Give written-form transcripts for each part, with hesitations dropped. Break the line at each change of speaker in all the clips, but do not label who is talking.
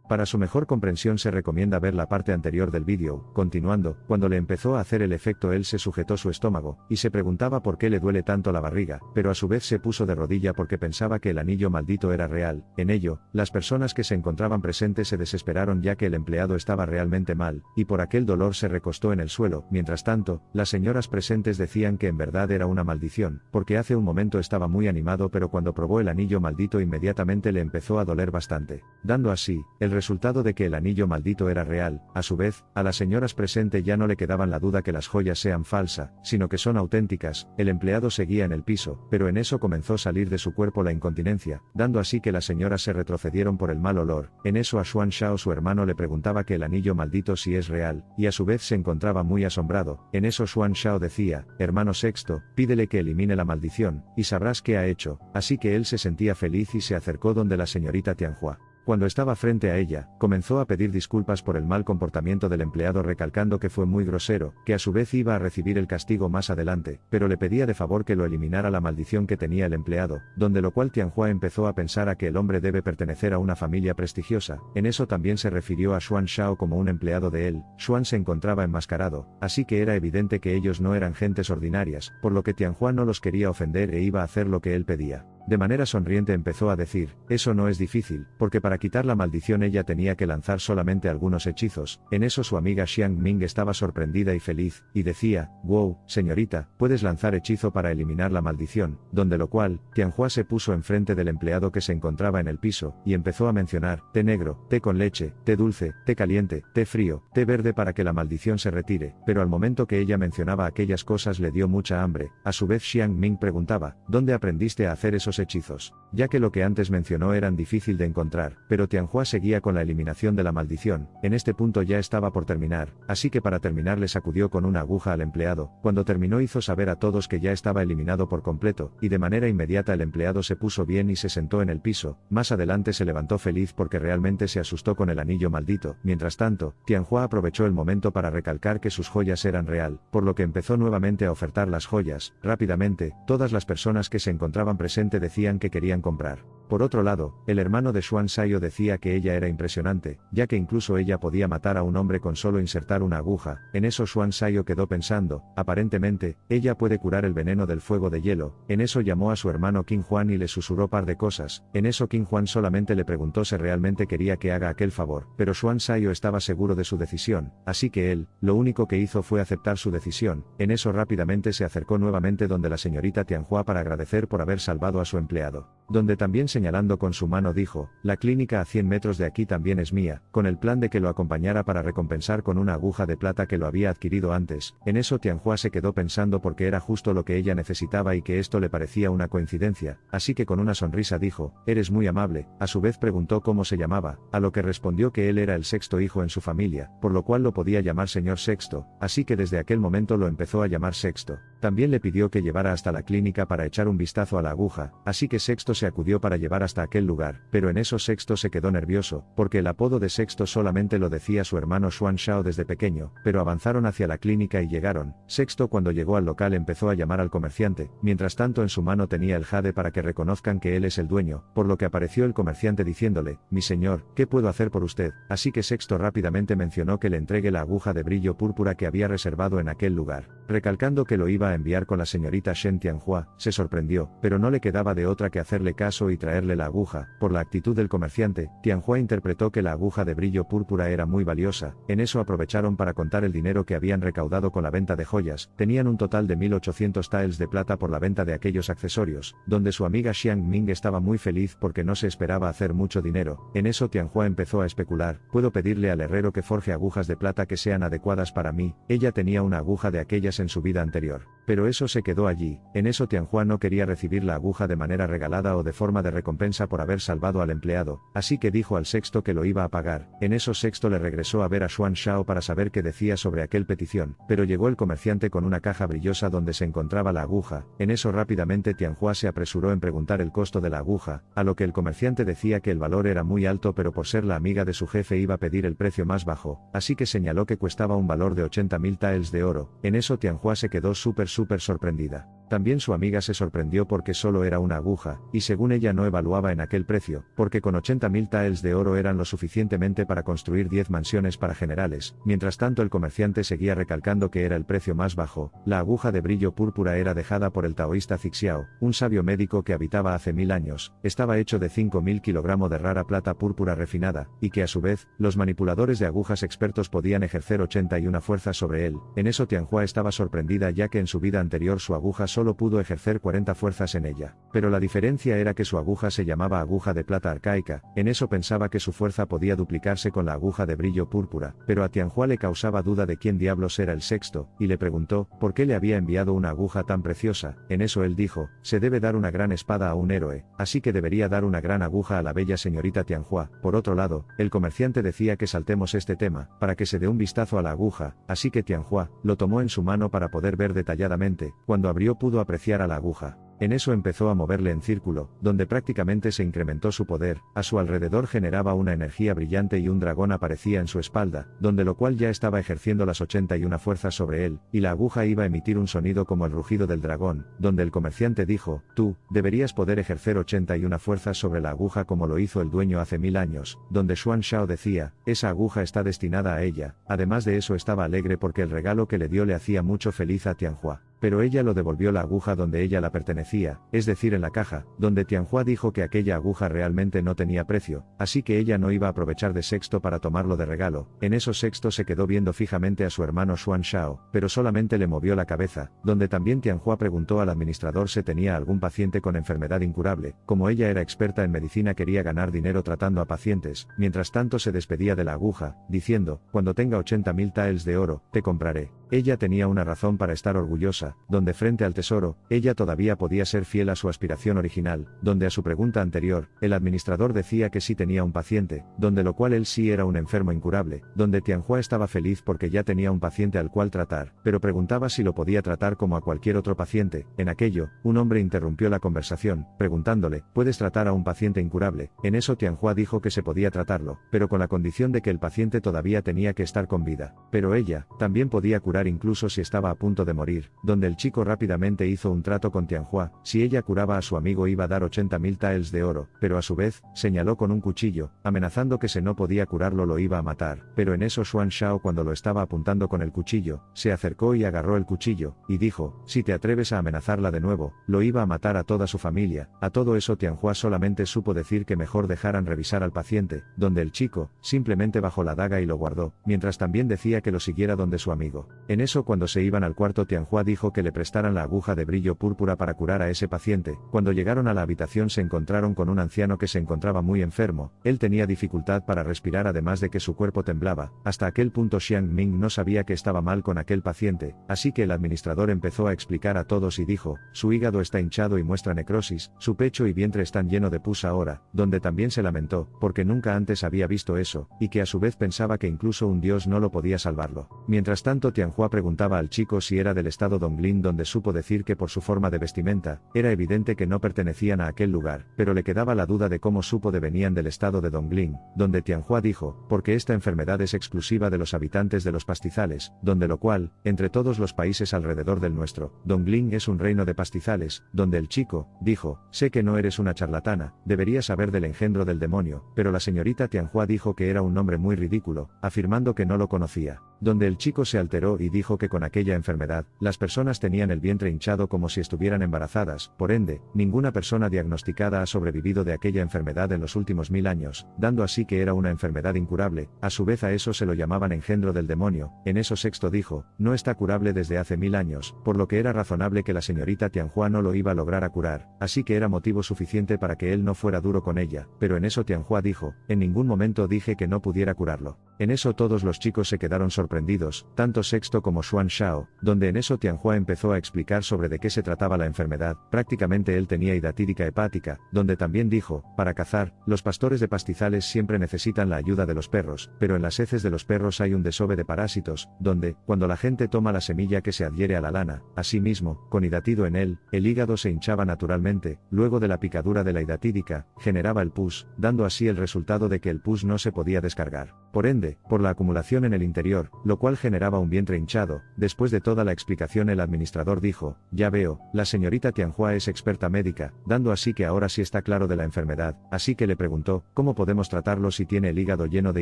Para su mejor comprensión se recomienda ver la parte anterior del vídeo. Continuando, cuando le empezó a hacer el efecto él se sujetó su estómago, y se preguntaba por qué le duele tanto la barriga, pero a su vez se puso de rodilla porque pensaba que el anillo maldito era real. En ello, las personas que se encontraban presentes se desesperaron ya que el empleado estaba realmente mal, y por aquel dolor se recostó en el suelo. Mientras tanto, las señoras presentes decían que en verdad era una maldición, porque hace un momento estaba muy animado pero cuando probó el anillo maldito inmediatamente le empezó a doler bastante, dando así el resultado de que el anillo maldito era real. A su vez, a las señoras presentes ya no le quedaban la duda que las joyas sean falsas, sino que son auténticas. El empleado seguía en el piso, pero en eso comenzó a salir de su cuerpo la incontinencia, dando así que las señoras se retrocedieron por el mal olor. En eso a Xuan Shao su hermano le preguntaba que el anillo maldito si es real, y a su vez se encontraba muy asombrado. En eso Xuan Shao decía, hermano sexto, pídele que elimine la maldición, y sabrás qué ha hecho. Así que él se sentía feliz y se acercó donde la señorita Tianhua. Cuando estaba frente a ella, comenzó a pedir disculpas por el mal comportamiento del empleado recalcando que fue muy grosero, que a su vez iba a recibir el castigo más adelante, pero le pedía de favor que lo eliminara la maldición que tenía el empleado, donde lo cual Tianhua empezó a pensar a que el hombre debe pertenecer a una familia prestigiosa. En eso también se refirió a Xuan Shao como un empleado de él. Xuan se encontraba enmascarado, así que era evidente que ellos no eran gentes ordinarias, por lo que Tianhua no los quería ofender e iba a hacer lo que él pedía. De manera sonriente empezó a decir, eso no es difícil, porque para quitar la maldición ella tenía que lanzar solamente algunos hechizos. En eso su amiga Xiang Ming estaba sorprendida y feliz, y decía, wow, señorita, puedes lanzar hechizo para eliminar la maldición, donde lo cual, Tianhua se puso enfrente del empleado que se encontraba en el piso, y empezó a mencionar, té negro, té con leche, té dulce, té caliente, té frío, té verde para que la maldición se retire, pero al momento que ella mencionaba aquellas cosas le dio mucha hambre. A su vez Xiang Ming preguntaba, ¿dónde aprendiste a hacer esos hechizos? Ya que lo que antes mencionó eran difícil de encontrar, pero Tianhua seguía con la eliminación de la maldición. En este punto ya estaba por terminar, así que para terminar le sacudió con una aguja al empleado. Cuando terminó hizo saber a todos que ya estaba eliminado por completo, y de manera inmediata el empleado se puso bien y se sentó en el piso. Más adelante se levantó feliz porque realmente se asustó con el anillo maldito. Mientras tanto, Tianhua aprovechó el momento para recalcar que sus joyas eran real, por lo que empezó nuevamente a ofertar las joyas. Rápidamente, todas las personas que se encontraban presentes decían que querían comprar. Por otro lado, el hermano de Xuan Shao decía que ella era impresionante, ya que incluso ella podía matar a un hombre con solo insertar una aguja. En eso Xuan Shao quedó pensando, aparentemente, ella puede curar el veneno del fuego de hielo. En eso llamó a su hermano Qin Huan y le susurró par de cosas. En eso Qin Huan solamente le preguntó si realmente quería que haga aquel favor, pero Xuan Shao estaba seguro de su decisión, así que él, lo único que hizo fue aceptar su decisión. En eso rápidamente se acercó nuevamente donde la señorita Tianhua para agradecer por haber salvado a su empleado, donde también señalando con su mano dijo, la clínica a 100 metros de aquí también es mía, con el plan de que lo acompañara para recompensar con una aguja de plata que lo había adquirido antes. En eso Tianhua se quedó pensando porque era justo lo que ella necesitaba y que esto le parecía una coincidencia, así que con una sonrisa dijo, eres muy amable. A su vez preguntó cómo se llamaba, a lo que respondió que él era el sexto hijo en su familia, por lo cual lo podía llamar señor Sexto, así que desde aquel momento lo empezó a llamar Sexto. También le pidió que llevara hasta la clínica para echar un vistazo a la aguja, así que Sexto se acudió para llevar hasta aquel lugar, pero en eso Sexto se quedó nervioso, porque el apodo de Sexto solamente lo decía su hermano Xuan Shao desde pequeño, pero avanzaron hacia la clínica y llegaron. Sexto cuando llegó al local empezó a llamar al comerciante, mientras tanto en su mano tenía el jade para que reconozcan que él es el dueño, por lo que apareció el comerciante diciéndole, mi señor, ¿qué puedo hacer por usted? Así que Sexto rápidamente mencionó que le entregue la aguja de brillo púrpura que había reservado en aquel lugar, recalcando que lo iba a enviar con la señorita Shen Tianhua. Se sorprendió, pero no le quedaba de otra que hacerle caso y traerle la aguja. Por la actitud del comerciante, Tianhua interpretó que la aguja de brillo púrpura era muy valiosa. En eso aprovecharon para contar el dinero que habían recaudado con la venta de joyas. Tenían un total de 1800 taels de plata por la venta de aquellos accesorios, donde su amiga Xiang Ming estaba muy feliz porque no se esperaba hacer mucho dinero. En eso Tianhua empezó a especular, puedo pedirle al herrero que forje agujas de plata que sean adecuadas para mí. Ella tenía una aguja de aquellas en su vida anterior, pero eso se quedó allí. En eso Tianhua no quería recibir la aguja de manera regalada o de forma de recompensa por haber salvado al empleado, así que dijo al Sexto que lo iba a pagar. En eso Sexto le regresó a ver a Xuan Shao para saber qué decía sobre aquel petición, pero llegó el comerciante con una caja brillosa donde se encontraba la aguja. En eso rápidamente Tianhua se apresuró en preguntar el costo de la aguja, a lo que el comerciante decía que el valor era muy alto pero por ser la amiga de su jefe iba a pedir el precio más bajo, así que señaló que costaba un valor de 80.000 taels de oro. En eso Tianhua se quedó súper sorprendida. También su amiga se sorprendió porque solo era una aguja, y según ella no evaluaba en aquel precio, porque con 80.000 taels de oro eran lo suficientemente para construir 10 mansiones para generales. Mientras tanto el comerciante seguía recalcando que era el precio más bajo. La aguja de brillo púrpura era dejada por el taoísta Zixiao, un sabio médico que habitaba hace 1000 años, estaba hecho de 5000 kilogramos de rara plata púrpura refinada, y que a su vez, los manipuladores de agujas expertos podían ejercer 81 fuerzas sobre él. En eso Tianhua estaba sorprendida ya que en su vida anterior su aguja solo pudo ejercer 40 fuerzas en ella. Pero la diferencia era que su aguja se llamaba aguja de plata arcaica. En eso pensaba que su fuerza podía duplicarse con la aguja de brillo púrpura, pero a Tianhua le causaba duda de quién diablos era el sexto, y le preguntó, ¿por qué le había enviado una aguja tan preciosa? En eso él dijo, se debe dar una gran espada a un héroe, así que debería dar una gran aguja a la bella señorita Tianhua. Por otro lado, el comerciante decía que saltemos este tema, para que se dé un vistazo a la aguja, así que Tianhua lo tomó en su mano para poder ver detalladamente. Cuando abrió pudo apreciar a la aguja. En eso empezó a moverle en círculo, donde prácticamente se incrementó su poder, a su alrededor generaba una energía brillante y un dragón aparecía en su espalda, donde lo cual ya estaba ejerciendo las 81 fuerzas sobre él, y la aguja iba a emitir un sonido como el rugido del dragón, donde el comerciante dijo, tú, deberías poder ejercer 81 fuerzas sobre la aguja como lo hizo el dueño hace 1000 años, donde Xuan Shao decía, esa aguja está destinada a ella. Además de eso estaba alegre porque el regalo que le dio le hacía mucho feliz a Tianhua. Pero ella lo devolvió la aguja donde ella la pertenecía, es decir en la caja, donde Tianhua dijo que aquella aguja realmente no tenía precio, así que ella no iba a aprovechar de Sexto para tomarlo de regalo. En eso Sexto se quedó viendo fijamente a su hermano Xuan Shao, pero solamente le movió la cabeza, donde también Tianhua preguntó al administrador si tenía algún paciente con enfermedad incurable. Como ella era experta en medicina quería ganar dinero tratando a pacientes, mientras tanto se despedía de la aguja, diciendo, cuando tenga 80.000 taels de oro, te compraré. Ella tenía una razón para estar orgullosa, donde frente al tesoro, ella todavía podía ser fiel a su aspiración original, donde a su pregunta anterior, el administrador decía que sí tenía un paciente, donde lo cual él sí era un enfermo incurable, donde Tianhua estaba feliz porque ya tenía un paciente al cual tratar, pero preguntaba si lo podía tratar como a cualquier otro paciente. En aquello, un hombre interrumpió la conversación, preguntándole, ¿puedes tratar a un paciente incurable? En eso Tianhua dijo que se podía tratarlo, pero con la condición de que el paciente todavía tenía que estar con vida. Pero ella, también podía curar incluso si estaba a punto de morir, donde el chico rápidamente hizo un trato con Tianhua, si ella curaba a su amigo iba a dar 80.000 taels de oro, pero a su vez, señaló con un cuchillo, amenazando que si no podía curarlo lo iba a matar, pero en eso Xuan Shao cuando lo estaba apuntando con el cuchillo, se acercó y agarró el cuchillo, y dijo, si te atreves a amenazarla de nuevo, lo iba a matar a toda su familia. A todo eso Tianhua solamente supo decir que mejor dejaran revisar al paciente, donde el chico, simplemente bajó la daga y lo guardó, mientras también decía que lo siguiera donde su amigo. En eso cuando se iban al cuarto Tianhua dijo que le prestaran la aguja de brillo púrpura para curar a ese paciente. Cuando llegaron a la habitación se encontraron con un anciano que se encontraba muy enfermo, él tenía dificultad para respirar además de que su cuerpo temblaba. Hasta aquel punto Xiang Ming no sabía que estaba mal con aquel paciente, así que el administrador empezó a explicar a todos y dijo, su hígado está hinchado y muestra necrosis, su pecho y vientre están llenos de pus ahora, donde también se lamentó, porque nunca antes había visto eso, y que a su vez pensaba que incluso un dios no lo podía salvarlo. Mientras tanto Tianhua preguntaba al chico si era del estado Donglin donde supo decir que por su forma de vestimenta, era evidente que no pertenecían a aquel lugar, pero le quedaba la duda de cómo supo de venían del estado de Donglin, donde Tianhua dijo, porque esta enfermedad es exclusiva de los habitantes de los pastizales, donde lo cual, entre todos los países alrededor del nuestro, Donglin es un reino de pastizales, donde el chico, dijo, sé que no eres una charlatana, deberías saber del engendro del demonio, pero la señorita Tianhua dijo que era un nombre muy ridículo, afirmando que no lo conocía, donde el chico se alteró y dijo que con aquella enfermedad, las personas tenían el vientre hinchado como si estuvieran embarazadas, por ende, ninguna persona diagnosticada ha sobrevivido de aquella enfermedad en los últimos 1000 años, dando así que era una enfermedad incurable. A su vez a eso se lo llamaban engendro del demonio. En eso Sexto dijo, no está curable desde hace 1000 años, por lo que era razonable que la señorita Tianhua no lo iba a lograr a curar, así que era motivo suficiente para que él no fuera duro con ella, pero en eso Tianhua dijo, en ningún momento dije que no pudiera curarlo. En eso todos los chicos se quedaron sorprendidos, tanto Sexto como Xuan Shao, donde en eso Tianhua empezó a explicar sobre de qué se trataba la enfermedad. Prácticamente él tenía hidatídica hepática, donde también dijo, para cazar, los pastores de pastizales siempre necesitan la ayuda de los perros, pero en las heces de los perros hay un desove de parásitos, donde, cuando la gente toma la semilla que se adhiere a la lana, asimismo, con hidatido en él, el hígado se hinchaba naturalmente, luego de la picadura de la hidatídica, generaba el pus, dando así el resultado de que el pus no se podía descargar. Por ende, por la acumulación en el interior, lo cual generaba un vientre hinchado. Después de toda la explicación el administrador dijo, ya veo, la señorita Tianhua es experta médica, dando así que ahora sí está claro de la enfermedad, así que le preguntó, ¿cómo podemos tratarlo si tiene el hígado lleno de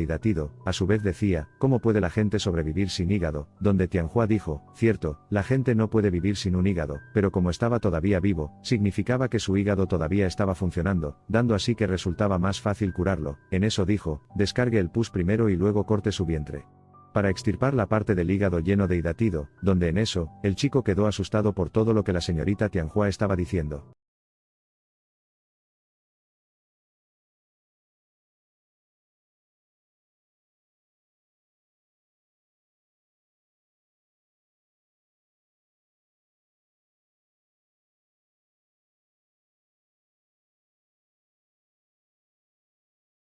hidatido? A su vez decía, ¿cómo puede la gente sobrevivir sin hígado? Donde Tianhua dijo, cierto, la gente no puede vivir sin un hígado, pero como estaba todavía vivo, significaba que su hígado todavía estaba funcionando, dando así que resultaba más fácil curarlo. En eso dijo, descargue el pus primero y luego corte su vientre. Para extirpar la parte del hígado lleno de hidatido, donde en eso, el chico quedó asustado por todo lo que la señorita Tianhua estaba diciendo.